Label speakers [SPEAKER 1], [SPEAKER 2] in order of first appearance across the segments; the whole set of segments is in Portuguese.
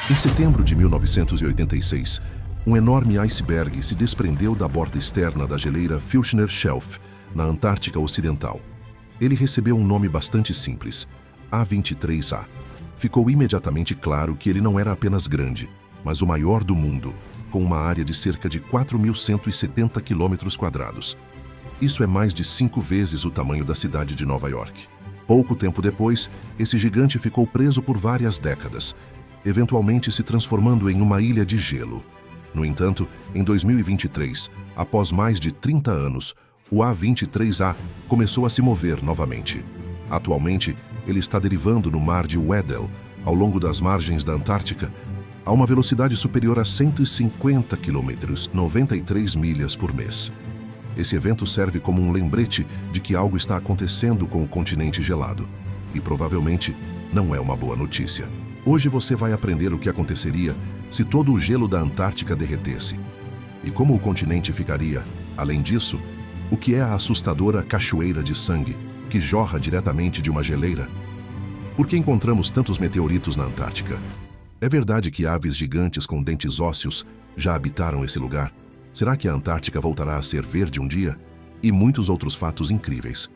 [SPEAKER 1] Em setembro de 1986, um enorme iceberg se desprendeu da borda externa da geleira Filchner Shelf, na Antártica Ocidental. Ele recebeu um nome bastante simples, A23A. Ficou imediatamente claro que ele não era apenas grande, mas o maior do mundo, com uma área de cerca de 4.170 km². Isso é mais de 5 vezes o tamanho da cidade de Nova York. Pouco tempo depois, esse gigante ficou preso por várias décadas, eventualmente se transformando em uma ilha de gelo. No entanto, em 2023, após mais de 30 anos, o A23A começou a se mover novamente. Atualmente, ele está derivando no mar de Weddell, ao longo das margens da Antártica, a uma velocidade superior a 150 km, 93 milhas por mês. Esse evento serve como um lembrete de que algo está acontecendo com o continente gelado. E provavelmente não é uma boa notícia. Hoje você vai aprender o que aconteceria se todo o gelo da Antártica derretesse. E como o continente ficaria, além disso, o que é a assustadora cachoeira de sangue que jorra diretamente de uma geleira? Por que encontramos tantos meteoritos na Antártica? É verdade que aves gigantes com dentes ósseos já habitaram esse lugar? Será que a Antártica voltará a ser verde um dia? E muitos outros fatos incríveis.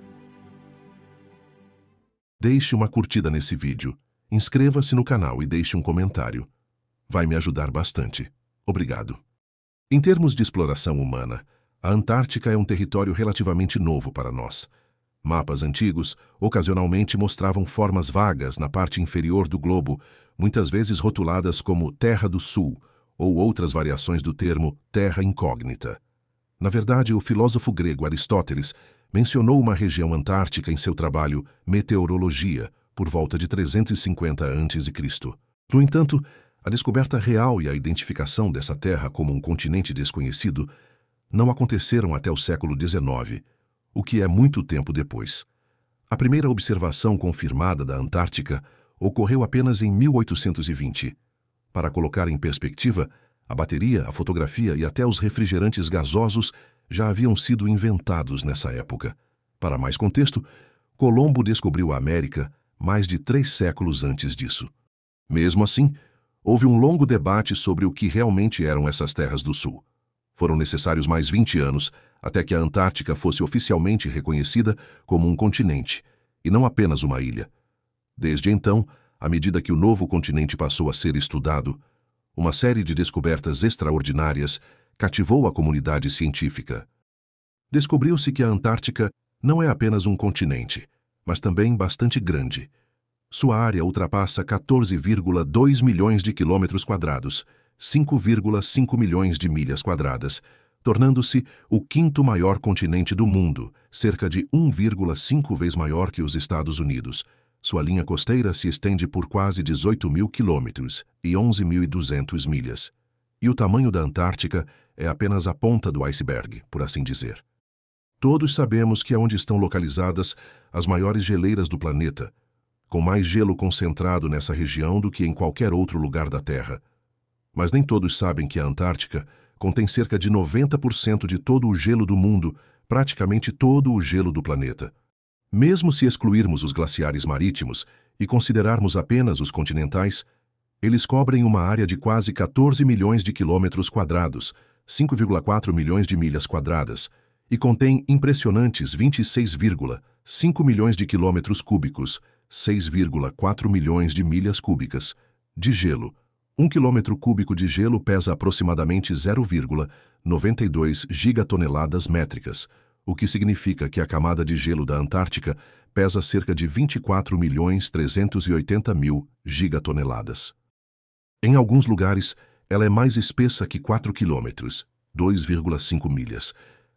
[SPEAKER 1] Deixe uma curtida nesse vídeo, inscreva-se no canal e deixe um comentário. Vai me ajudar bastante. Obrigado. Em termos de exploração humana, a Antártica é um território relativamente novo para nós. Mapas antigos ocasionalmente mostravam formas vagas na parte inferior do globo, muitas vezes rotuladas como Terra do Sul, ou outras variações do termo Terra Incógnita. Na verdade, o filósofo grego Aristóteles mencionou uma região antártica em seu trabalho Meteorologia, por volta de 350 a.C. No entanto, a descoberta real e a identificação dessa terra como um continente desconhecido não aconteceram até o século XIX, o que é muito tempo depois. A primeira observação confirmada da Antártica ocorreu apenas em 1820. Para colocar em perspectiva, a bateria, a fotografia e até os refrigerantes gasosos já haviam sido inventados nessa época. Para mais contexto, Colombo descobriu a América mais de 3 séculos antes disso. Mesmo assim, houve um longo debate sobre o que realmente eram essas terras do Sul. Foram necessários mais 20 anos até que a Antártica fosse oficialmente reconhecida como um continente, e não apenas uma ilha. Desde então, à medida que o novo continente passou a ser estudado, uma série de descobertas extraordinárias cativou a comunidade científica. Descobriu-se que a Antártica não é apenas um continente, mas também bastante grande. Sua área ultrapassa 14,2 milhões de quilômetros quadrados, 5,5 milhões de milhas quadradas, tornando-se o 5º maior continente do mundo, cerca de 1,5 vezes maior que os Estados Unidos. Sua linha costeira se estende por quase 18.000 quilômetros e 11.200 milhas. E o tamanho da Antártica é apenas a ponta do iceberg, por assim dizer. Todos sabemos que é onde estão localizadas as maiores geleiras do planeta, com mais gelo concentrado nessa região do que em qualquer outro lugar da Terra. Mas nem todos sabem que a Antártica contém cerca de 90% de todo o gelo do mundo, praticamente todo o gelo do planeta. Mesmo se excluirmos os glaciares marítimos e considerarmos apenas os continentais, eles cobrem uma área de quase 14 milhões de quilômetros quadrados, 5,4 milhões de milhas quadradas, e contêm impressionantes 26,5 milhões de quilômetros cúbicos, 6,4 milhões de milhas cúbicas, de gelo. 1 quilômetro cúbico de gelo pesa aproximadamente 0,92 gigatoneladas métricas, o que significa que a camada de gelo da Antártica pesa cerca de 24.380.000 gigatoneladas. Em alguns lugares, ela é mais espessa que 4 quilômetros, 2,5 milhas.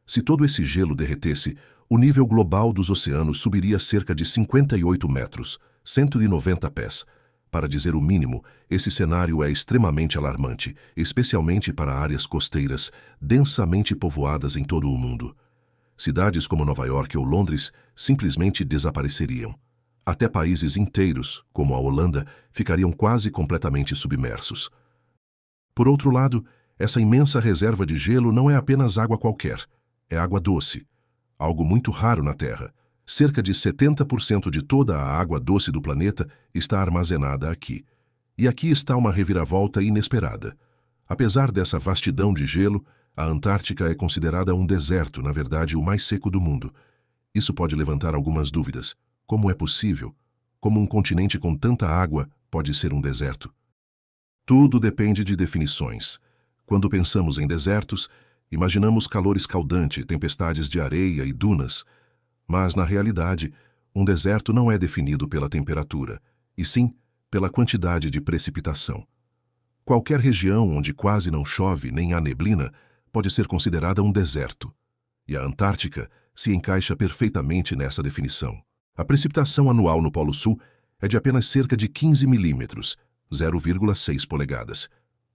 [SPEAKER 1] Se todo esse gelo derretesse, o nível global dos oceanos subiria cerca de 58 metros, 190 pés. Para dizer o mínimo, esse cenário é extremamente alarmante, especialmente para áreas costeiras densamente povoadas em todo o mundo. Cidades como Nova York ou Londres simplesmente desapareceriam. Até países inteiros, como a Holanda, ficariam quase completamente submersos. Por outro lado, essa imensa reserva de gelo não é apenas água qualquer, é água doce, algo muito raro na Terra. Cerca de 70% de toda a água doce do planeta está armazenada aqui. E aqui está uma reviravolta inesperada. Apesar dessa vastidão de gelo, a Antártica é considerada um deserto, na verdade, o mais seco do mundo. Isso pode levantar algumas dúvidas. Como é possível? Como um continente com tanta água pode ser um deserto? Tudo depende de definições. Quando pensamos em desertos, imaginamos calor escaldante, tempestades de areia e dunas. Mas, na realidade, um deserto não é definido pela temperatura, e sim pela quantidade de precipitação. Qualquer região onde quase não chove nem há neblina pode ser considerada um deserto. E a Antártica se encaixa perfeitamente nessa definição. A precipitação anual no Polo Sul é de apenas cerca de 15 milímetros, 0,6 polegadas.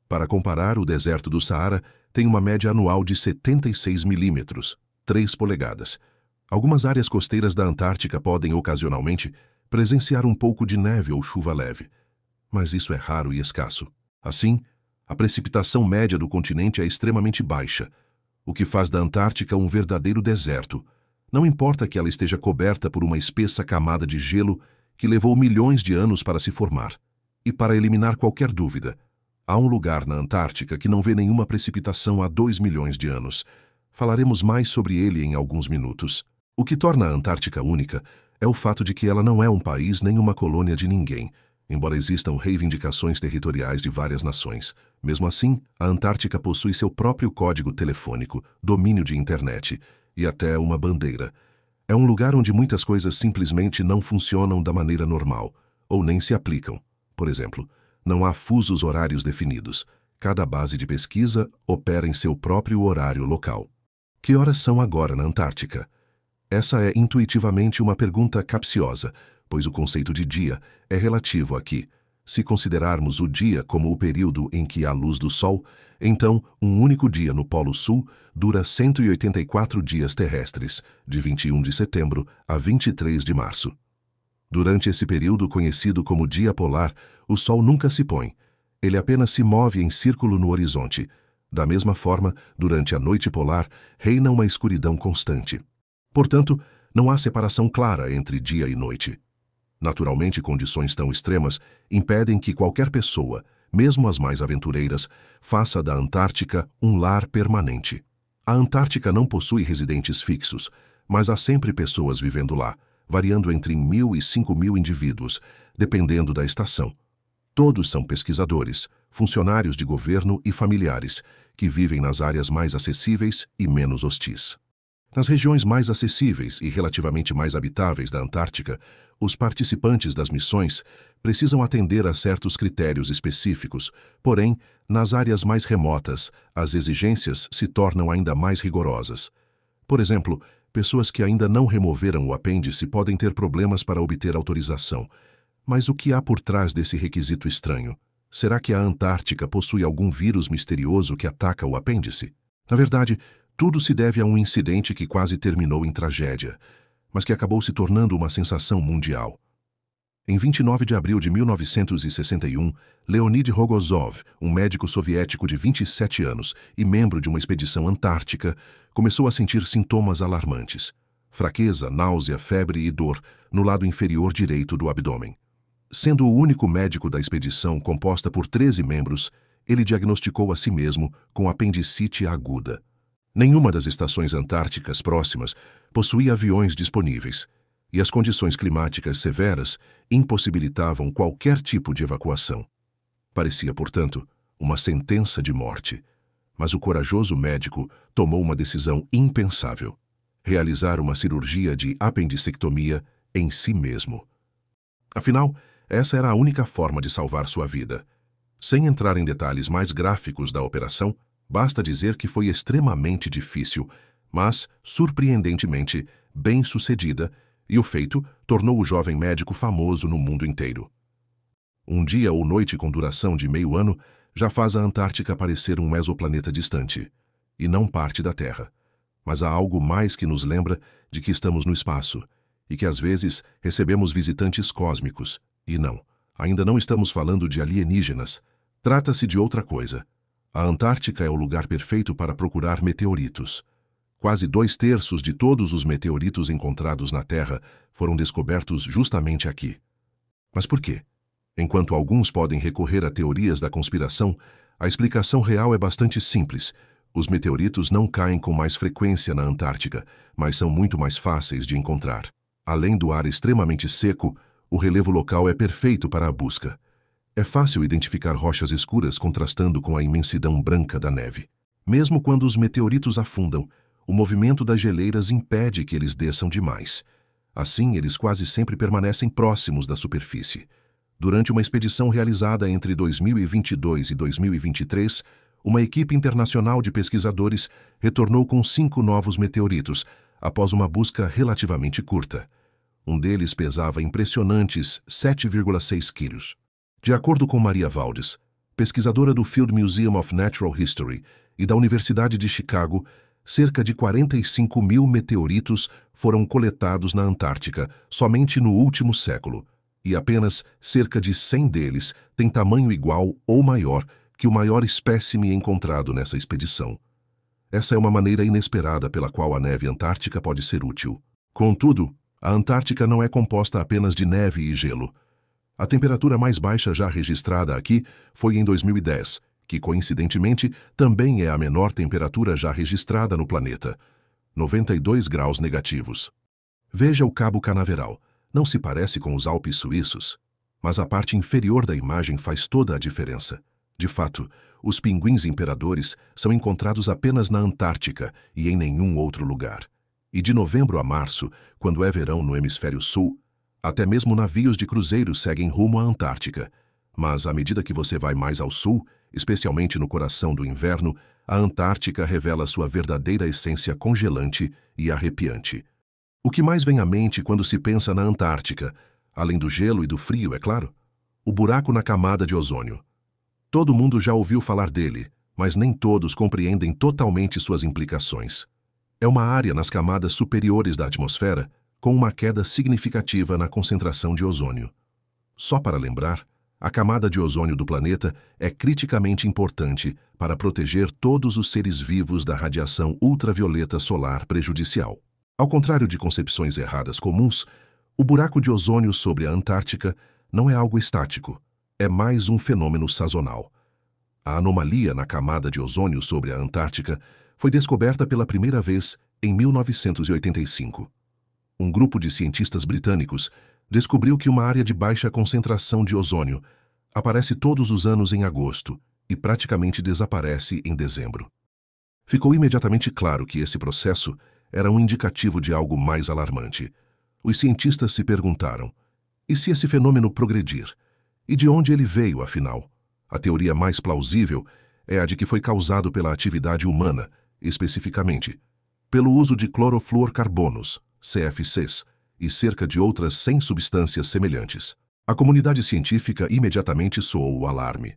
[SPEAKER 1] Para comparar, o deserto do Saara tem uma média anual de 76 milímetros, 3 polegadas. Algumas áreas costeiras da Antártica podem, ocasionalmente, presenciar um pouco de neve ou chuva leve. Mas isso é raro e escasso. Assim, a precipitação média do continente é extremamente baixa, o que faz da Antártica um verdadeiro deserto. Não importa que ela esteja coberta por uma espessa camada de gelo que levou milhões de anos para se formar. E para eliminar qualquer dúvida, há um lugar na Antártica que não vê nenhuma precipitação há 2 milhões de anos. Falaremos mais sobre ele em alguns minutos. O que torna a Antártica única é o fato de que ela não é um país nem uma colônia de ninguém, embora existam reivindicações territoriais de várias nações. Mesmo assim, a Antártica possui seu próprio código telefônico, domínio de internet e até uma bandeira. É um lugar onde muitas coisas simplesmente não funcionam da maneira normal, ou nem se aplicam. Por exemplo, não há fusos horários definidos. Cada base de pesquisa opera em seu próprio horário local. Que horas são agora na Antártica? Essa é intuitivamente uma pergunta capciosa, pois o conceito de dia é relativo aqui. Se considerarmos o dia como o período em que há luz do Sol, então um único dia no Polo Sul dura 184 dias terrestres, de 21 de setembro a 23 de março. Durante esse período conhecido como dia polar, o Sol nunca se põe. Ele apenas se move em círculo no horizonte. Da mesma forma, durante a noite polar, reina uma escuridão constante. Portanto, não há separação clara entre dia e noite. Naturalmente, condições tão extremas impedem que qualquer pessoa, mesmo as mais aventureiras, faça da Antártica um lar permanente. A Antártica não possui residentes fixos, mas há sempre pessoas vivendo lá, variando entre 1.000 e 5.000 indivíduos, dependendo da estação. Todos são pesquisadores, funcionários de governo e familiares, que vivem nas áreas mais acessíveis e menos hostis. Nas regiões mais acessíveis e relativamente mais habitáveis da Antártica, os participantes das missões precisam atender a certos critérios específicos, porém, nas áreas mais remotas, as exigências se tornam ainda mais rigorosas. Por exemplo, pessoas que ainda não removeram o apêndice podem ter problemas para obter autorização. Mas o que há por trás desse requisito estranho? Será que a Antártica possui algum vírus misterioso que ataca o apêndice? Na verdade, tudo se deve a um incidente que quase terminou em tragédia, mas que acabou se tornando uma sensação mundial. Em 29 de abril de 1961, Leonid Rogozov, um médico soviético de 27 anos e membro de uma expedição antártica, começou a sentir sintomas alarmantes: fraqueza, náusea, febre e dor no lado inferior direito do abdômen. Sendo o único médico da expedição composta por 13 membros, ele diagnosticou a si mesmo com apendicite aguda. Nenhuma das estações antárticas próximas possuía aviões disponíveis, e as condições climáticas severas impossibilitavam qualquer tipo de evacuação. Parecia, portanto, uma sentença de morte. Mas o corajoso médico tomou uma decisão impensável: realizar uma cirurgia de apendicectomia em si mesmo. Afinal, essa era a única forma de salvar sua vida. Sem entrar em detalhes mais gráficos da operação, basta dizer que foi extremamente difícil, mas, surpreendentemente, bem-sucedida, e o feito tornou o jovem médico famoso no mundo inteiro. Um dia ou noite com duração de meio ano já faz a Antártica parecer um exoplaneta distante, e não parte da Terra. Mas há algo mais que nos lembra de que estamos no espaço, e que às vezes recebemos visitantes cósmicos. E não, ainda não estamos falando de alienígenas. Trata-se de outra coisa. A Antártica é o lugar perfeito para procurar meteoritos. Quase 2/3 de todos os meteoritos encontrados na Terra foram descobertos justamente aqui. Mas por quê? Enquanto alguns podem recorrer a teorias da conspiração, a explicação real é bastante simples. Os meteoritos não caem com mais frequência na Antártica, mas são muito mais fáceis de encontrar. Além do ar extremamente seco, o relevo local é perfeito para a busca. É fácil identificar rochas escuras contrastando com a imensidão branca da neve. Mesmo quando os meteoritos afundam, o movimento das geleiras impede que eles desçam demais. Assim, eles quase sempre permanecem próximos da superfície. Durante uma expedição realizada entre 2022 e 2023, uma equipe internacional de pesquisadores retornou com 5 novos meteoritos, após uma busca relativamente curta. Um deles pesava impressionantes 7,6 quilos. De acordo com Maria Valdes, pesquisadora do Field Museum of Natural History e da Universidade de Chicago, cerca de 45 mil meteoritos foram coletados na Antártica somente no último século, e apenas cerca de 100 deles têm tamanho igual ou maior que o maior espécime encontrado nessa expedição. Essa é uma maneira inesperada pela qual a neve antártica pode ser útil. Contudo, a Antártica não é composta apenas de neve e gelo. A temperatura mais baixa já registrada aqui foi em 2010, que coincidentemente também é a menor temperatura já registrada no planeta, 92 graus negativos. Veja o Cabo Canaveral. Não se parece com os Alpes suíços, mas a parte inferior da imagem faz toda a diferença. De fato, os pinguins imperadores são encontrados apenas na Antártica e em nenhum outro lugar. E de novembro a março, quando é verão no hemisfério sul, até mesmo navios de cruzeiro seguem rumo à Antártica. Mas à medida que você vai mais ao sul, especialmente no coração do inverno, a Antártica revela sua verdadeira essência congelante e arrepiante. O que mais vem à mente quando se pensa na Antártica, além do gelo e do frio, é claro? O buraco na camada de ozônio. Todo mundo já ouviu falar dele, mas nem todos compreendem totalmente suas implicações. É uma área nas camadas superiores da atmosfera com uma queda significativa na concentração de ozônio. Só para lembrar, a camada de ozônio do planeta é criticamente importante para proteger todos os seres vivos da radiação ultravioleta solar prejudicial. Ao contrário de concepções erradas comuns, o buraco de ozônio sobre a Antártica não é algo estático, é mais um fenômeno sazonal. A anomalia na camada de ozônio sobre a Antártica foi descoberta pela primeira vez em 1985. Um grupo de cientistas britânicos descobriu que uma área de baixa concentração de ozônio aparece todos os anos em agosto e praticamente desaparece em dezembro. Ficou imediatamente claro que esse processo era um indicativo de algo mais alarmante. Os cientistas se perguntaram: e se esse fenômeno progredir? E de onde ele veio, afinal? A teoria mais plausível é a de que foi causado pela atividade humana, especificamente pelo uso de clorofluorcarbonos, CFCs, e cerca de outras 100 substâncias semelhantes. A comunidade científica imediatamente soou o alarme.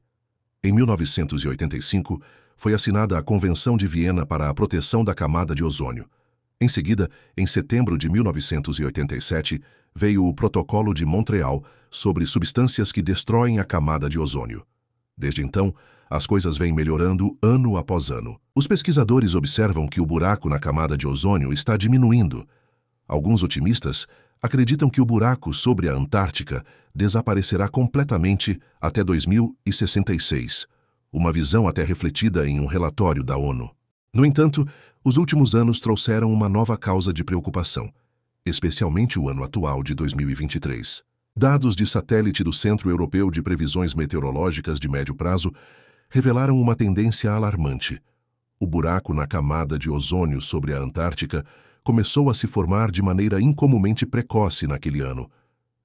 [SPEAKER 1] Em 1985, foi assinada a Convenção de Viena para a Proteção da Camada de Ozônio. Em seguida, em setembro de 1987, veio o Protocolo de Montreal sobre substâncias que destroem a camada de ozônio. Desde então, as coisas vêm melhorando ano após ano. Os pesquisadores observam que o buraco na camada de ozônio está diminuindo. Alguns otimistas acreditam que o buraco sobre a Antártica desaparecerá completamente até 2066, uma visão até refletida em um relatório da ONU. No entanto, os últimos anos trouxeram uma nova causa de preocupação, especialmente o ano atual de 2023. Dados de satélite do Centro Europeu de Previsões Meteorológicas de Médio Prazo revelaram uma tendência alarmante. O buraco na camada de ozônio sobre a Antártica começou a se formar de maneira incomumente precoce naquele ano.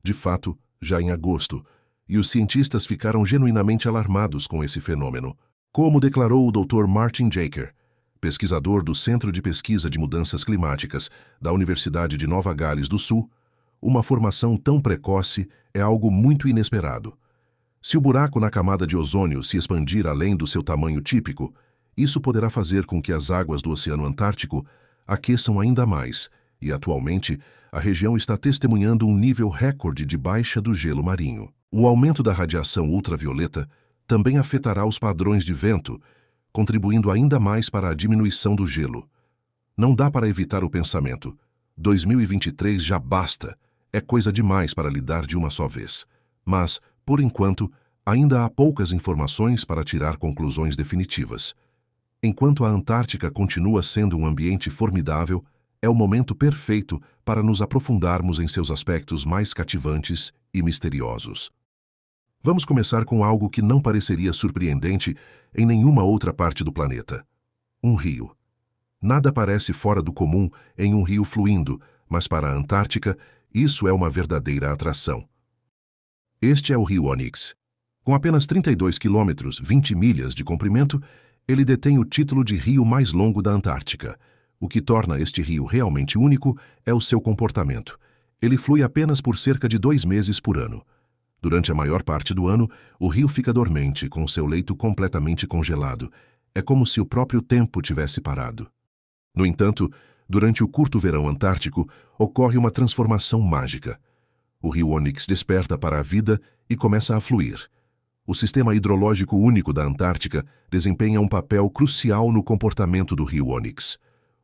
[SPEAKER 1] De fato, já em agosto, e os cientistas ficaram genuinamente alarmados com esse fenômeno. Como declarou o Dr. Martin Jaker, pesquisador do Centro de Pesquisa de Mudanças Climáticas da Universidade de Nova Gales do Sul, uma formação tão precoce é algo muito inesperado. Se o buraco na camada de ozônio se expandir além do seu tamanho típico, isso poderá fazer com que as águas do Oceano Antártico aqueçam ainda mais, e atualmente a região está testemunhando um nível recorde de baixa do gelo marinho. O aumento da radiação ultravioleta também afetará os padrões de vento, contribuindo ainda mais para a diminuição do gelo. Não dá para evitar o pensamento: 2023 já basta, é coisa demais para lidar de uma só vez. Mas, Por enquanto, ainda há poucas informações para tirar conclusões definitivas. Enquanto a Antártica continua sendo um ambiente formidável, é o momento perfeito para nos aprofundarmos em seus aspectos mais cativantes e misteriosos. Vamos começar com algo que não pareceria surpreendente em nenhuma outra parte do planeta: um rio. Nada parece fora do comum em um rio fluindo, mas para a Antártica, isso é uma verdadeira atração. Este é o rio Onyx. Com apenas 32 quilômetros, 20 milhas de comprimento, ele detém o título de rio mais longo da Antártica. O que torna este rio realmente único é o seu comportamento. Ele flui apenas por cerca de 2 meses por ano. Durante a maior parte do ano, o rio fica dormente, com seu leito completamente congelado. É como se o próprio tempo tivesse parado. No entanto, durante o curto verão antártico, ocorre uma transformação mágica. O rio Onyx desperta para a vida e começa a fluir. O sistema hidrológico único da Antártica desempenha um papel crucial no comportamento do rio Onyx.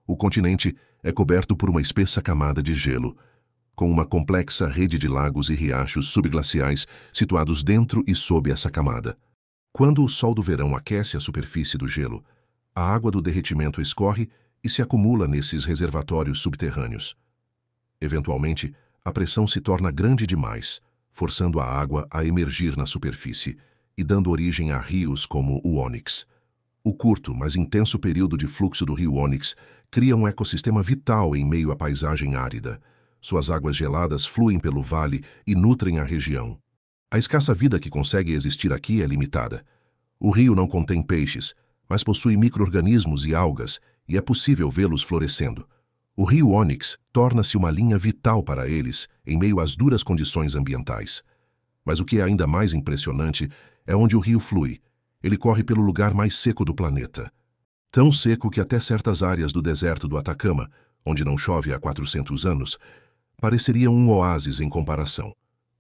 [SPEAKER 1] O continente é coberto por uma espessa camada de gelo, com uma complexa rede de lagos e riachos subglaciais situados dentro e sob essa camada. Quando o sol do verão aquece a superfície do gelo, a água do derretimento escorre e se acumula nesses reservatórios subterrâneos. Eventualmente, a pressão se torna grande demais, forçando a água a emergir na superfície e dando origem a rios como o Onyx. O curto, mas intenso período de fluxo do rio Onyx cria um ecossistema vital em meio à paisagem árida. Suas águas geladas fluem pelo vale e nutrem a região. A escassa vida que consegue existir aqui é limitada. O rio não contém peixes, mas possui micro-organismos e algas, e é possível vê-los florescendo. O rio Onyx torna-se uma linha vital para eles em meio às duras condições ambientais. Mas o que é ainda mais impressionante é onde o rio flui. Ele corre pelo lugar mais seco do planeta. Tão seco que até certas áreas do deserto do Atacama, onde não chove há 400 anos, pareceriam um oásis em comparação.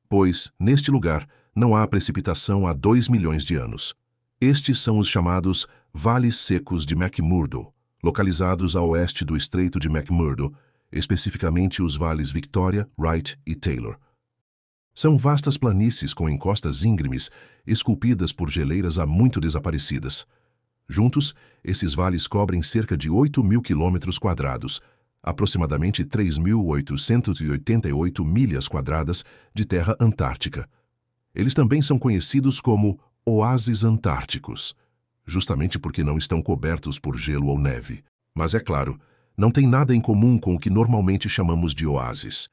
[SPEAKER 1] Pois, neste lugar, não há precipitação há 2 milhões de anos. Estes são os chamados Vales Secos de McMurdo, localizados a oeste do Estreito de McMurdo, especificamente os vales Victoria, Wright e Taylor. São vastas planícies com encostas íngremes, esculpidas por geleiras há muito desaparecidas. Juntos, esses vales cobrem cerca de 8.000 quilômetros quadrados, aproximadamente 3.888 milhas quadradas de terra antártica. Eles também são conhecidos como oásis antárticos, justamente porque não estão cobertos por gelo ou neve. Mas é claro, não tem nada em comum com o que normalmente chamamos de oásis.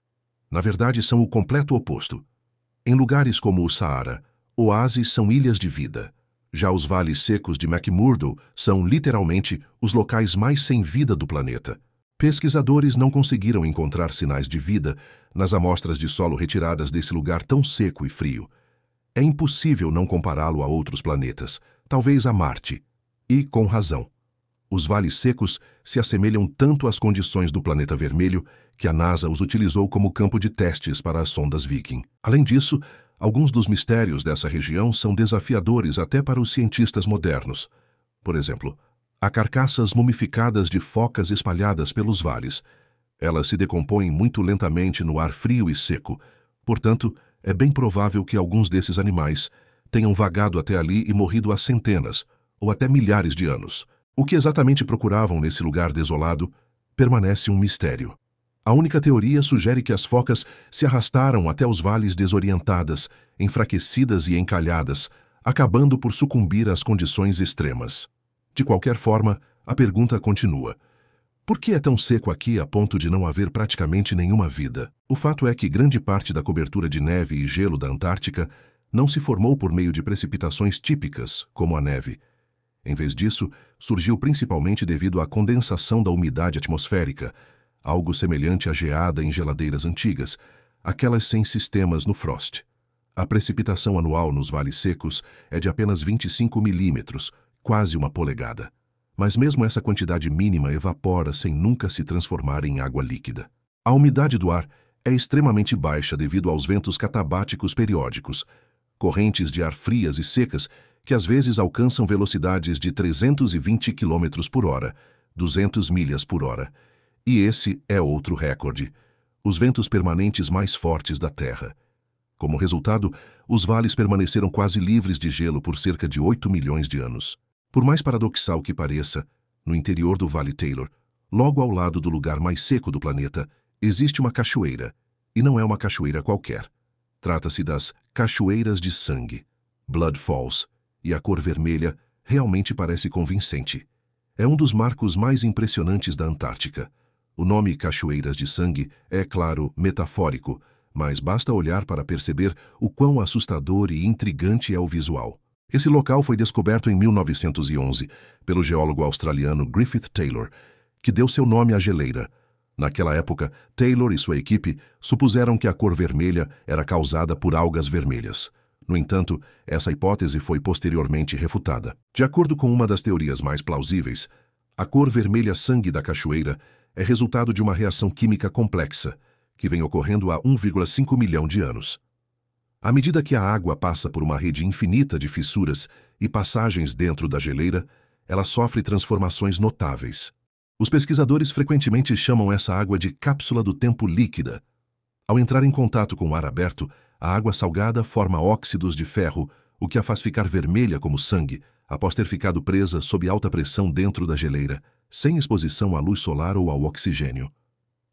[SPEAKER 1] Na verdade, são o completo oposto. Em lugares como o Saara, oásis são ilhas de vida. Já os vales secos de McMurdo são, literalmente, os locais mais sem vida do planeta. Pesquisadores não conseguiram encontrar sinais de vida nas amostras de solo retiradas desse lugar tão seco e frio. É impossível não compará-lo a outros planetas, talvez a Marte. E com razão. Os vales secos se assemelham tanto às condições do planeta vermelho que a NASA os utilizou como campo de testes para as sondas Viking. Além disso, alguns dos mistérios dessa região são desafiadores até para os cientistas modernos. Por exemplo, há carcaças mumificadas de focas espalhadas pelos vales. Elas se decompõem muito lentamente no ar frio e seco. Portanto, é bem provável que alguns desses animais tenham vagado até ali e morrido há centenas, ou até milhares de anos. O que exatamente procuravam nesse lugar desolado permanece um mistério. A única teoria sugere que as focas se arrastaram até os vales desorientadas, enfraquecidas e encalhadas, acabando por sucumbir às condições extremas. De qualquer forma, a pergunta continua. Por que é tão seco aqui a ponto de não haver praticamente nenhuma vida? O fato é que grande parte da cobertura de neve e gelo da Antártica não se formou por meio de precipitações típicas, como a neve. Em vez disso, surgiu principalmente devido à condensação da umidade atmosférica, algo semelhante à geada em geladeiras antigas, aquelas sem sistemas no frost. A precipitação anual nos vales secos é de apenas 25 milímetros, quase uma polegada. Mas mesmo essa quantidade mínima evapora sem nunca se transformar em água líquida. A umidade do ar é extremamente baixa devido aos ventos catabáticos periódicos, correntes de ar frias e secas que às vezes alcançam velocidades de 320 km por hora, 200 milhas por hora. E esse é outro recorde: os ventos permanentes mais fortes da Terra. Como resultado, os vales permaneceram quase livres de gelo por cerca de 8 milhões de anos. Por mais paradoxal que pareça, no interior do Vale Taylor, logo ao lado do lugar mais seco do planeta, existe uma cachoeira, e não é uma cachoeira qualquer. Trata-se das Cachoeiras de Sangue, Blood Falls, e a cor vermelha realmente parece convincente. É um dos marcos mais impressionantes da Antártica. O nome Cachoeiras de Sangue é, claro, metafórico, mas basta olhar para perceber o quão assustador e intrigante é o visual. Esse local foi descoberto em 1911 pelo geólogo australiano Griffith Taylor, que deu seu nome à geleira. Naquela época, Taylor e sua equipe supuseram que a cor vermelha era causada por algas vermelhas. No entanto, essa hipótese foi posteriormente refutada. De acordo com uma das teorias mais plausíveis, a cor vermelha sangue da cachoeira é resultado de uma reação química complexa, que vem ocorrendo há 1,5 milhão de anos. À medida que a água passa por uma rede infinita de fissuras e passagens dentro da geleira, ela sofre transformações notáveis. Os pesquisadores frequentemente chamam essa água de cápsula do tempo líquida. Ao entrar em contato com o ar aberto, a água salgada forma óxidos de ferro, o que a faz ficar vermelha como sangue, após ter ficado presa sob alta pressão dentro da geleira, sem exposição à luz solar ou ao oxigênio.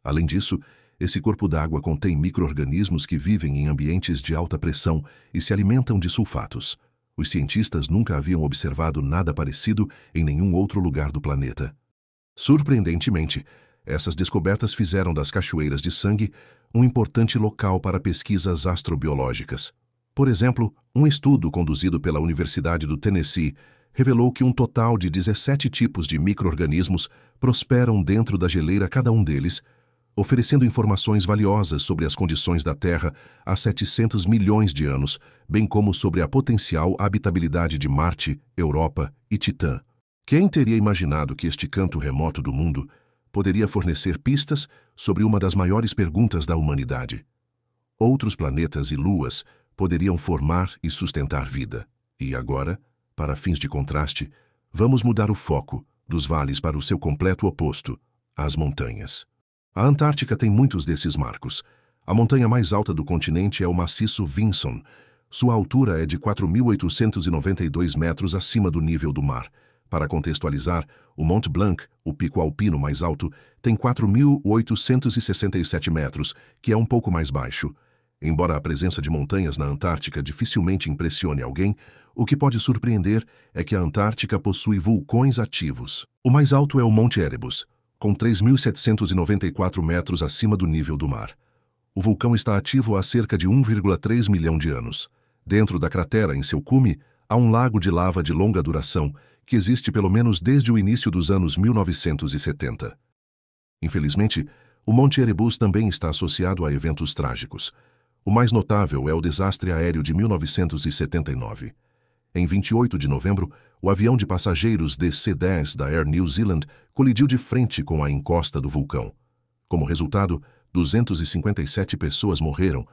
[SPEAKER 1] Além disso, esse corpo d'água contém micro-organismos que vivem em ambientes de alta pressão e se alimentam de sulfatos. Os cientistas nunca haviam observado nada parecido em nenhum outro lugar do planeta. Surpreendentemente, essas descobertas fizeram das Cachoeiras de Sangue um importante local para pesquisas astrobiológicas. Por exemplo, um estudo conduzido pela Universidade do Tennessee revelou que um total de 17 tipos de micro-organismos prosperam dentro da geleira, cada um deles oferecendo informações valiosas sobre as condições da Terra há 700 milhões de anos, bem como sobre a potencial habitabilidade de Marte, Europa e Titã. Quem teria imaginado que este canto remoto do mundo poderia fornecer pistas sobre uma das maiores perguntas da humanidade? Outros planetas e luas poderiam formar e sustentar vida. E agora, para fins de contraste, vamos mudar o foco dos vales para o seu completo oposto, as montanhas. A Antártica tem muitos desses marcos. A montanha mais alta do continente é o maciço Vinson. Sua altura é de 4.892 metros acima do nível do mar. Para contextualizar, o Mont Blanc, o pico alpino mais alto, tem 4.867 metros, que é um pouco mais baixo. Embora a presença de montanhas na Antártica dificilmente impressione alguém, o que pode surpreender é que a Antártica possui vulcões ativos. O mais alto é o Monte Erebus, com 3.794 metros acima do nível do mar. O vulcão está ativo há cerca de 1,3 milhão de anos. Dentro da cratera, em seu cume, há um lago de lava de longa duração, que existe pelo menos desde o início dos anos 1970. Infelizmente, o Monte Erebus também está associado a eventos trágicos. O mais notável é o desastre aéreo de 1979. Em 28 de novembro, o avião de passageiros DC-10 da Air New Zealand colidiu de frente com a encosta do vulcão. Como resultado, 257 pessoas morreram,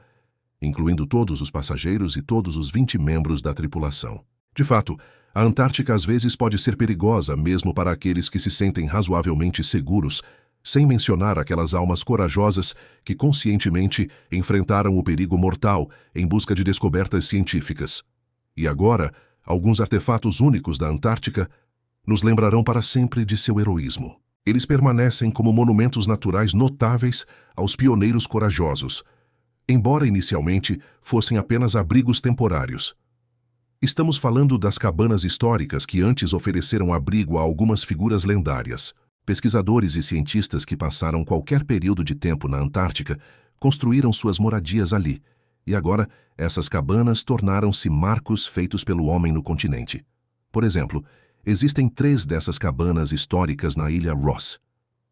[SPEAKER 1] incluindo todos os passageiros e todos os 20 membros da tripulação. De fato, a Antártica às vezes pode ser perigosa mesmo para aqueles que se sentem razoavelmente seguros, sem mencionar aquelas almas corajosas que conscientemente enfrentaram o perigo mortal em busca de descobertas científicas. E agora, alguns artefatos únicos da Antártica nos lembrarão para sempre de seu heroísmo. Eles permanecem como monumentos naturais notáveis aos pioneiros corajosos, embora inicialmente fossem apenas abrigos temporários. Estamos falando das cabanas históricas que antes ofereceram abrigo a algumas figuras lendárias. Pesquisadores e cientistas que passaram qualquer período de tempo na Antártica construíram suas moradias ali, e agora essas cabanas tornaram-se marcos feitos pelo homem no continente. Por exemplo, existem 3 dessas cabanas históricas na ilha Ross.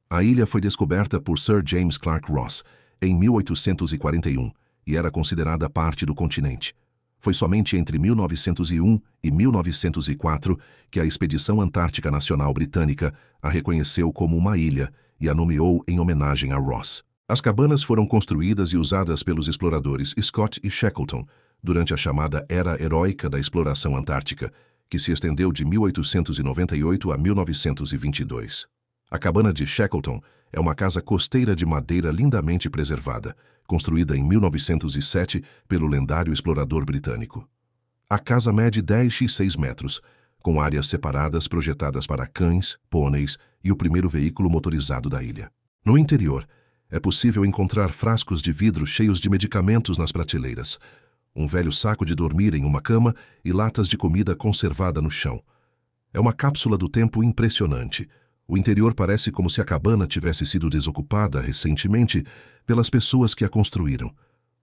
[SPEAKER 1] A ilha foi descoberta por Sir James Clark Ross em 1841 e era considerada parte do continente. Foi somente entre 1901 e 1904 que a Expedição Antártica Nacional Britânica a reconheceu como uma ilha e a nomeou em homenagem a Ross. As cabanas foram construídas e usadas pelos exploradores Scott e Shackleton durante a chamada Era Heróica da Exploração Antártica, que se estendeu de 1898 a 1922. A cabana de Shackleton é uma casa costeira de madeira lindamente preservada, construída em 1907 pelo lendário explorador britânico. A casa mede 10x6 metros, com áreas separadas projetadas para cães, pôneis e o primeiro veículo motorizado da ilha. No interior, é possível encontrar frascos de vidro cheios de medicamentos nas prateleiras, um velho saco de dormir em uma cama e latas de comida conservada no chão. É uma cápsula do tempo impressionante. O interior parece como se a cabana tivesse sido desocupada recentemente pelas pessoas que a construíram.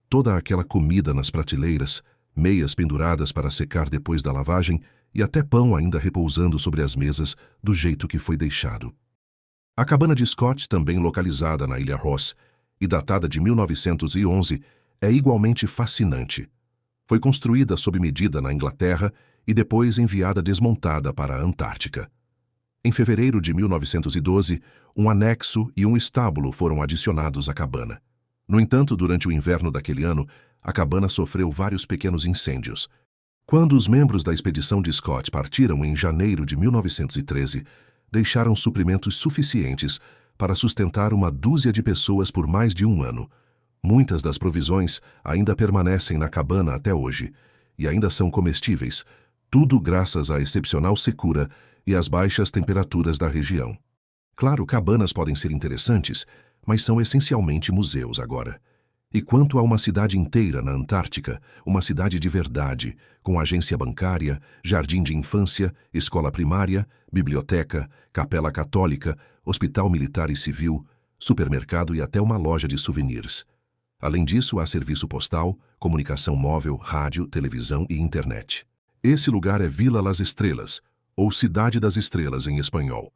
[SPEAKER 1] Toda aquela comida nas prateleiras, meias penduradas para secar depois da lavagem e até pão ainda repousando sobre as mesas do jeito que foi deixado. A cabana de Scott, também localizada na Ilha Ross e datada de 1911, é igualmente fascinante. Foi construída sob medida na Inglaterra e depois enviada desmontada para a Antártica. Em fevereiro de 1912, um anexo e um estábulo foram adicionados à cabana. No entanto, durante o inverno daquele ano, a cabana sofreu vários pequenos incêndios. Quando os membros da expedição de Scott partiram em janeiro de 1913, deixaram suprimentos suficientes para sustentar uma dúzia de pessoas por mais de um ano. Muitas das provisões ainda permanecem na cabana até hoje e ainda são comestíveis, tudo graças à excepcional secura e às baixas temperaturas da região. Claro, cabanas podem ser interessantes, mas são essencialmente museus agora. E quanto a uma cidade inteira na Antártica, uma cidade de verdade, com agência bancária, jardim de infância, escola primária, biblioteca, capela católica, hospital militar e civil, supermercado e até uma loja de souvenirs. Além disso, há serviço postal, comunicação móvel, rádio, televisão e internet. Esse lugar é Vila Las Estrelas, ou Cidade das Estrelas em espanhol.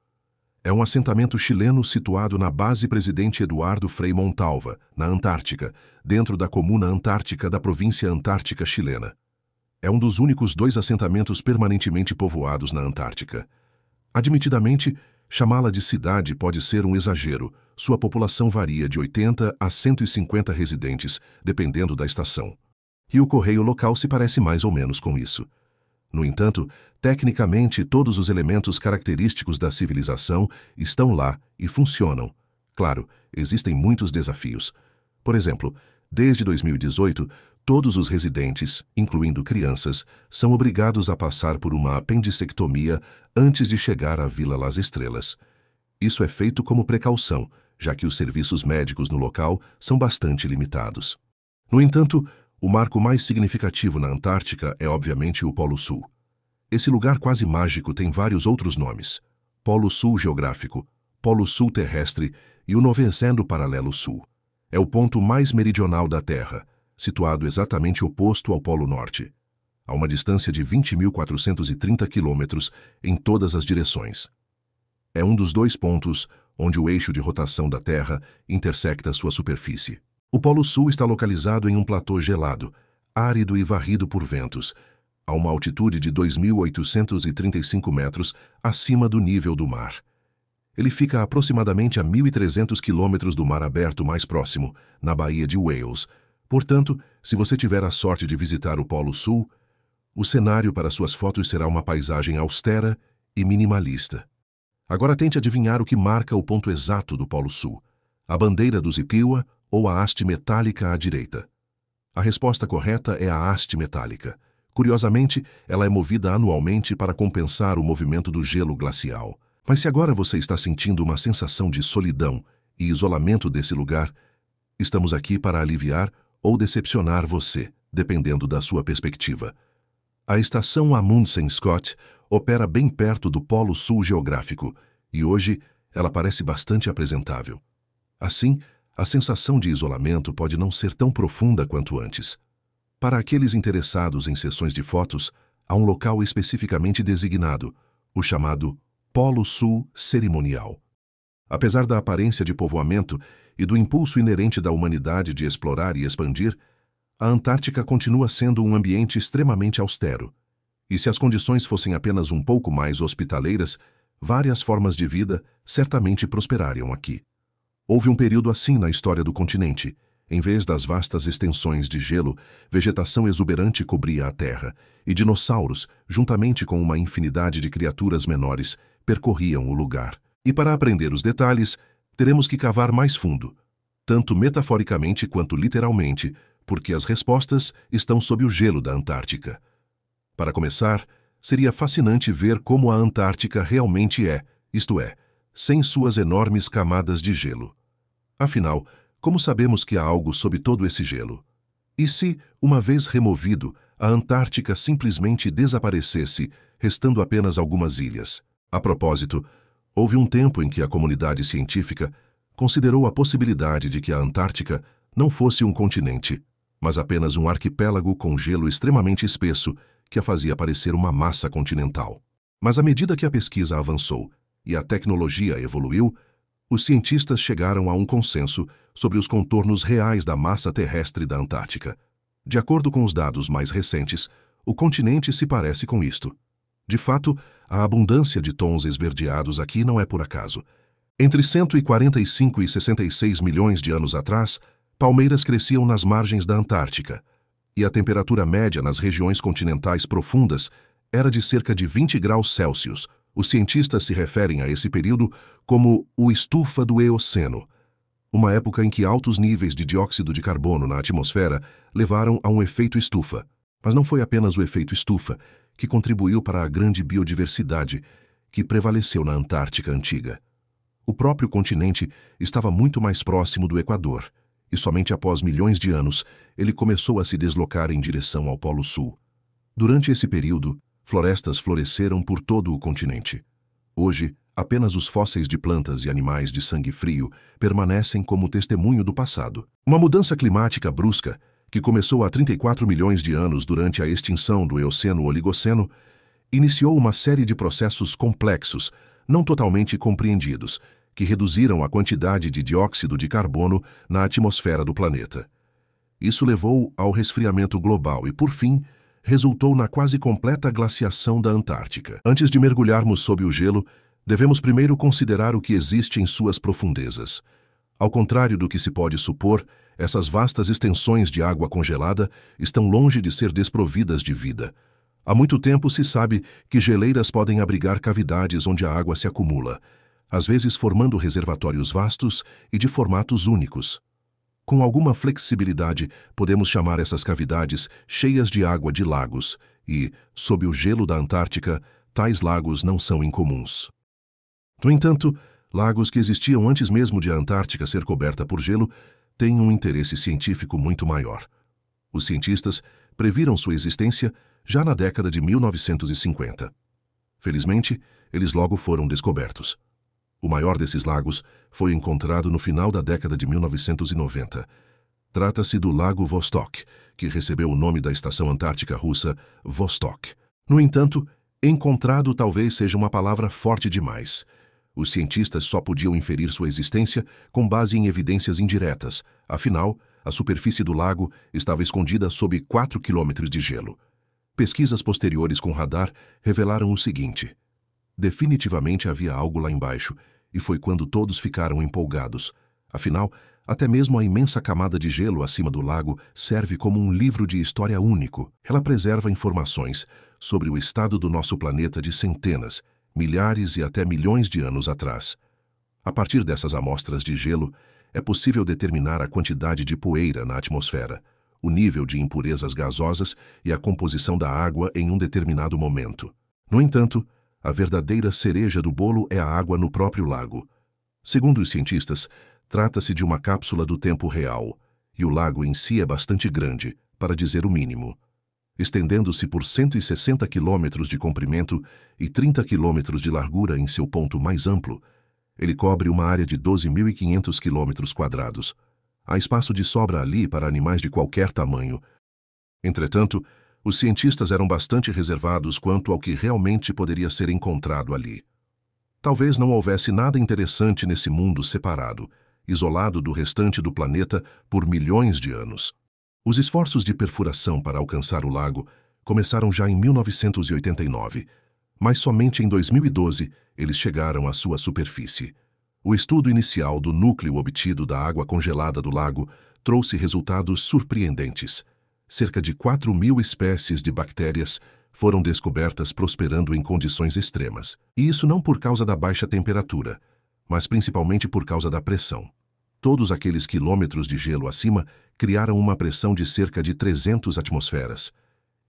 [SPEAKER 1] É um assentamento chileno situado na base Presidente Eduardo Frei Montalva, na Antártica, dentro da Comuna Antártica da província Antártica chilena. É um dos únicos 2 assentamentos permanentemente povoados na Antártica. Admitidamente, chamá-la de cidade pode ser um exagero. Sua população varia de 80 a 150 residentes, dependendo da estação. E o correio local se parece mais ou menos com isso. No entanto, tecnicamente, todos os elementos característicos da civilização estão lá e funcionam. Claro, existem muitos desafios. Por exemplo, desde 2018, todos os residentes, incluindo crianças, são obrigados a passar por uma apendicectomia antes de chegar à Vila Las Estrelas. Isso é feito como precaução, já que os serviços médicos no local são bastante limitados. No entanto, o marco mais significativo na Antártica é obviamente o Polo Sul. Esse lugar quase mágico tem vários outros nomes: Polo Sul geográfico, Polo Sul terrestre e o 90º Paralelo Sul. É o ponto mais meridional da Terra, situado exatamente oposto ao Polo Norte, a uma distância de 20.430 quilômetros em todas as direções. É um dos 2 pontos onde o eixo de rotação da Terra intersecta sua superfície. O Polo Sul está localizado em um platô gelado, árido e varrido por ventos, a uma altitude de 2.835 metros acima do nível do mar. Ele fica aproximadamente a 1.300 quilômetros do mar aberto mais próximo, na Baía de Wales. Portanto, se você tiver a sorte de visitar o Polo Sul, o cenário para suas fotos será uma paisagem austera e minimalista. Agora tente adivinhar o que marca o ponto exato do Polo Sul: a bandeira do Zipiwa ou a haste metálica à direita. A resposta correta é a haste metálica. Curiosamente, ela é movida anualmente para compensar o movimento do gelo glacial. Mas se agora você está sentindo uma sensação de solidão e isolamento desse lugar, estamos aqui para aliviar ou decepcionar você, dependendo da sua perspectiva. A estação Amundsen Scott opera bem perto do Polo Sul geográfico e hoje ela parece bastante apresentável. Assim, a sensação de isolamento pode não ser tão profunda quanto antes. Para aqueles interessados em sessões de fotos, há um local especificamente designado, o chamado Polo Sul Cerimonial. Apesar da aparência de povoamento e do impulso inerente da humanidade de explorar e expandir, a Antártica continua sendo um ambiente extremamente austero. E se as condições fossem apenas um pouco mais hospitaleiras, várias formas de vida certamente prosperariam aqui. Houve um período assim na história do continente. Em vez das vastas extensões de gelo, vegetação exuberante cobria a terra, e dinossauros, juntamente com uma infinidade de criaturas menores, percorriam o lugar. E para aprender os detalhes, teremos que cavar mais fundo, tanto metaforicamente quanto literalmente, porque as respostas estão sob o gelo da Antártica. Para começar, seria fascinante ver como a Antártica realmente é, isto é, sem suas enormes camadas de gelo. Afinal, como sabemos que há algo sob todo esse gelo? E se, uma vez removido, a Antártica simplesmente desaparecesse, restando apenas algumas ilhas? A propósito, houve um tempo em que a comunidade científica considerou a possibilidade de que a Antártica não fosse um continente, mas apenas um arquipélago com gelo extremamente espesso que a fazia parecer uma massa continental. Mas à medida que a pesquisa avançou e a tecnologia evoluiu, os cientistas chegaram a um consenso sobre os contornos reais da massa terrestre da Antártica. De acordo com os dados mais recentes, o continente se parece com isto. De fato, a abundância de tons esverdeados aqui não é por acaso. Entre 145 e 66 milhões de anos atrás, palmeiras cresciam nas margens da Antártica, e a temperatura média nas regiões continentais profundas era de cerca de 20 graus Celsius. Os cientistas se referem a esse período como o estufa do Eoceno, uma época em que altos níveis de dióxido de carbono na atmosfera levaram a um efeito estufa. Mas não foi apenas o efeito estufa que contribuiu para a grande biodiversidade que prevaleceu na Antártica antiga. O próprio continente estava muito mais próximo do Equador, e somente após milhões de anos ele começou a se deslocar em direção ao Polo Sul. Durante esse período, florestas floresceram por todo o continente. Hoje, apenas os fósseis de plantas e animais de sangue frio permanecem como testemunho do passado. Uma mudança climática brusca, que começou há 34 milhões de anos durante a extinção do Eoceno-Oligoceno, iniciou uma série de processos complexos, não totalmente compreendidos, que reduziram a quantidade de dióxido de carbono na atmosfera do planeta. Isso levou ao resfriamento global e, por fim, resultou na quase completa glaciação da Antártica. Antes de mergulharmos sob o gelo, devemos primeiro considerar o que existe em suas profundezas. Ao contrário do que se pode supor, essas vastas extensões de água congelada estão longe de ser desprovidas de vida. Há muito tempo se sabe que geleiras podem abrigar cavidades onde a água se acumula, às vezes formando reservatórios vastos e de formatos únicos. Com alguma flexibilidade, podemos chamar essas cavidades cheias de água de lagos e, sob o gelo da Antártica, tais lagos não são incomuns. No entanto, lagos que existiam antes mesmo de a Antártica ser coberta por gelo têm um interesse científico muito maior. Os cientistas previram sua existência já na década de 1950. Felizmente, eles logo foram descobertos. O maior desses lagos foi encontrado no final da década de 1990. Trata-se do Lago Vostok, que recebeu o nome da estação antártica russa Vostok. No entanto, encontrado talvez seja uma palavra forte demais. Os cientistas só podiam inferir sua existência com base em evidências indiretas. Afinal, a superfície do lago estava escondida sob 4 quilômetros de gelo. Pesquisas posteriores com radar revelaram o seguinte: definitivamente havia algo lá embaixo, e foi quando todos ficaram empolgados. Afinal, até mesmo a imensa camada de gelo acima do lago serve como um livro de história único. Ela preserva informações sobre o estado do nosso planeta de centenas, milhares e até milhões de anos atrás. A partir dessas amostras de gelo, é possível determinar a quantidade de poeira na atmosfera, o nível de impurezas gasosas e a composição da água em um determinado momento. No entanto, a verdadeira cereja do bolo é a água no próprio lago. Segundo os cientistas, trata-se de uma cápsula do tempo real, e o lago em si é bastante grande, para dizer o mínimo. Estendendo-se por 160 quilômetros de comprimento e 30 quilômetros de largura em seu ponto mais amplo, ele cobre uma área de 12.500 quilômetros quadrados. Há espaço de sobra ali para animais de qualquer tamanho. Entretanto, os cientistas eram bastante reservados quanto ao que realmente poderia ser encontrado ali. Talvez não houvesse nada interessante nesse mundo separado, isolado do restante do planeta por milhões de anos. Os esforços de perfuração para alcançar o lago começaram já em 1989, mas somente em 2012 eles chegaram à sua superfície. O estudo inicial do núcleo obtido da água congelada do lago trouxe resultados surpreendentes. Cerca de 4.000 espécies de bactérias foram descobertas prosperando em condições extremas. E isso não por causa da baixa temperatura, mas principalmente por causa da pressão. Todos aqueles quilômetros de gelo acima criaram uma pressão de cerca de 300 atmosferas.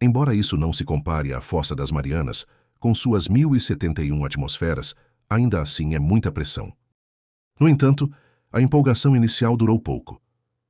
[SPEAKER 1] Embora isso não se compare à Fossa das Marianas, com suas 1.071 atmosferas, ainda assim é muita pressão. No entanto, a empolgação inicial durou pouco.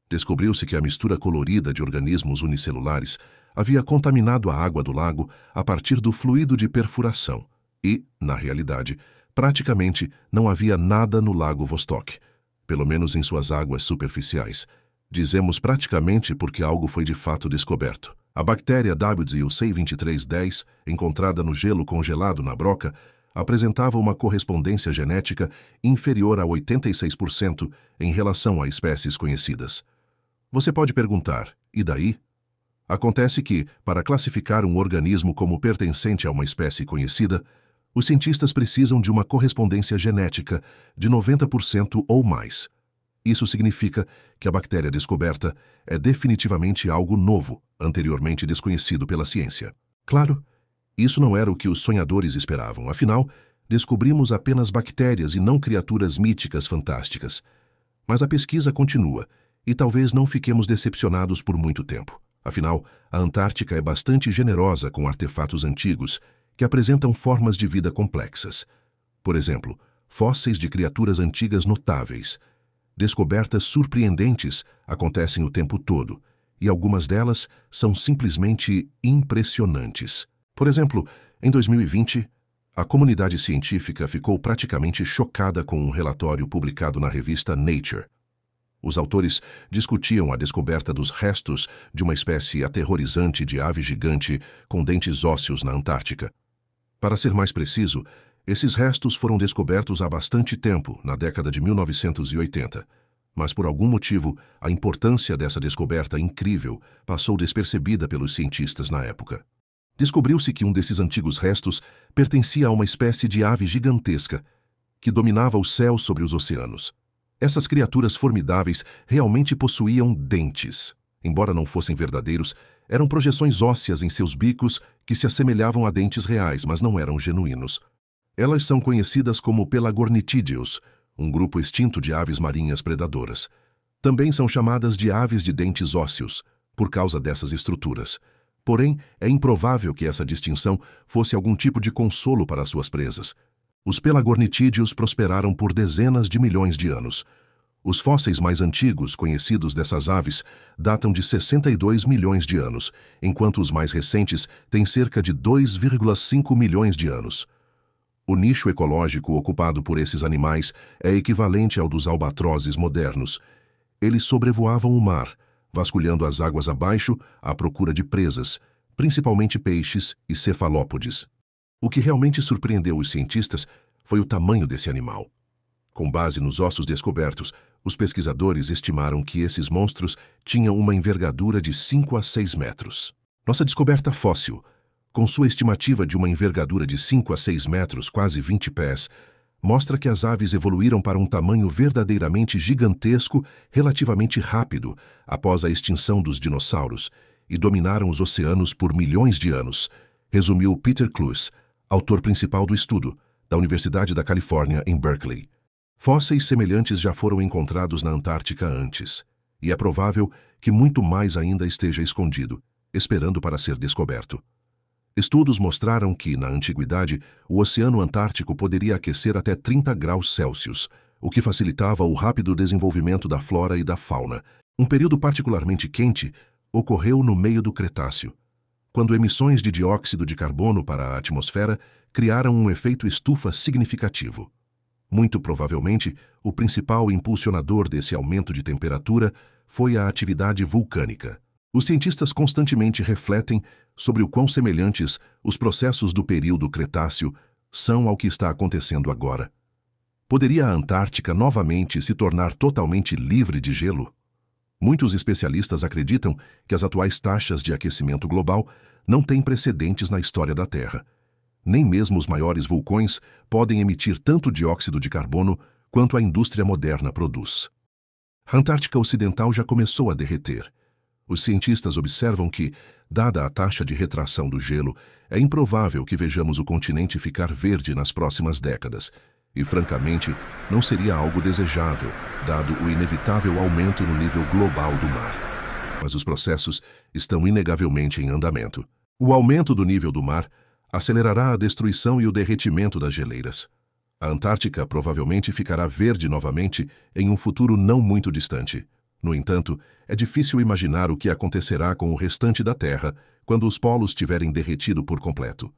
[SPEAKER 1] Descobriu-se que a mistura colorida de organismos unicelulares havia contaminado a água do lago a partir do fluido de perfuração e, na realidade, praticamente não havia nada no Lago Vostok, pelo menos em suas águas superficiais. Dizemos praticamente porque algo foi de fato descoberto. A bactéria WC2310, encontrada no gelo congelado na broca, apresentava uma correspondência genética inferior a 86% em relação a espécies conhecidas. Você pode perguntar, e daí? Acontece que, para classificar um organismo como pertencente a uma espécie conhecida, os cientistas precisam de uma correspondência genética de 90% ou mais. Isso significa que a bactéria descoberta é definitivamente algo novo, anteriormente desconhecido pela ciência. Claro, isso não era o que os sonhadores esperavam, afinal, descobrimos apenas bactérias e não criaturas míticas fantásticas. Mas a pesquisa continua, e talvez não fiquemos decepcionados por muito tempo. Afinal, a Antártica é bastante generosa com artefatos antigos que apresentam formas de vida complexas. Por exemplo, fósseis de criaturas antigas notáveis. Descobertas surpreendentes acontecem o tempo todo, e algumas delas são simplesmente impressionantes. Por exemplo, em 2020, a comunidade científica ficou praticamente chocada com um relatório publicado na revista Nature. Os autores discutiam a descoberta dos restos de uma espécie aterrorizante de ave gigante com dentes ósseos na Antártica. Para ser mais preciso, esses restos foram descobertos há bastante tempo, na década de 1980. Mas por algum motivo, a importância dessa descoberta incrível passou despercebida pelos cientistas na época. Descobriu-se que um desses antigos restos pertencia a uma espécie de ave gigantesca que dominava o céu sobre os oceanos. Essas criaturas formidáveis realmente possuíam dentes. Embora não fossem verdadeiros, eram projeções ósseas em seus bicos que se assemelhavam a dentes reais, mas não eram genuínos. Elas são conhecidas como pelagornitídeos, um grupo extinto de aves marinhas predadoras. Também são chamadas de aves de dentes ósseos, por causa dessas estruturas. Porém, é improvável que essa distinção fosse algum tipo de consolo para suas presas. Os pelagornitídeos prosperaram por dezenas de milhões de anos. Os fósseis mais antigos conhecidos dessas aves datam de 62 milhões de anos, enquanto os mais recentes têm cerca de 2,5 milhões de anos. O nicho ecológico ocupado por esses animais é equivalente ao dos albatrozes modernos. Eles sobrevoavam o mar, vasculhando as águas abaixo à procura de presas, principalmente peixes e cefalópodes. O que realmente surpreendeu os cientistas foi o tamanho desse animal. Com base nos ossos descobertos, os pesquisadores estimaram que esses monstros tinham uma envergadura de 5 a 6 metros. Nossa descoberta fóssil, com sua estimativa de uma envergadura de 5 a 6 metros, quase 20 pés, mostra que as aves evoluíram para um tamanho verdadeiramente gigantesco relativamente rápido após a extinção dos dinossauros e dominaram os oceanos por milhões de anos, resumiu Peter Cluess, autor principal do estudo, da Universidade da Califórnia, em Berkeley. Fósseis semelhantes já foram encontrados na Antártica antes, e é provável que muito mais ainda esteja escondido, esperando para ser descoberto. Estudos mostraram que, na antiguidade, o Oceano Antártico poderia aquecer até 30 graus Celsius, o que facilitava o rápido desenvolvimento da flora e da fauna. Um período particularmente quente ocorreu no meio do Cretáceo, quando emissões de dióxido de carbono para a atmosfera criaram um efeito estufa significativo. Muito provavelmente, o principal impulsionador desse aumento de temperatura foi a atividade vulcânica. Os cientistas constantemente refletem sobre o quão semelhantes os processos do período Cretáceo são ao que está acontecendo agora. Poderia a Antártica novamente se tornar totalmente livre de gelo? Muitos especialistas acreditam que as atuais taxas de aquecimento global não têm precedentes na história da Terra. Nem mesmo os maiores vulcões podem emitir tanto dióxido de carbono quanto a indústria moderna produz. A Antártica Ocidental já começou a derreter. Os cientistas observam que, dada a taxa de retração do gelo, é improvável que vejamos o continente ficar verde nas próximas décadas, e, francamente, não seria algo desejável, dado o inevitável aumento no nível global do mar. Mas os processos estão inegavelmente em andamento. O aumento do nível do mar acelerará a destruição e o derretimento das geleiras. A Antártica provavelmente ficará verde novamente em um futuro não muito distante. No entanto, é difícil imaginar o que acontecerá com o restante da Terra quando os polos tiverem derretido por completo.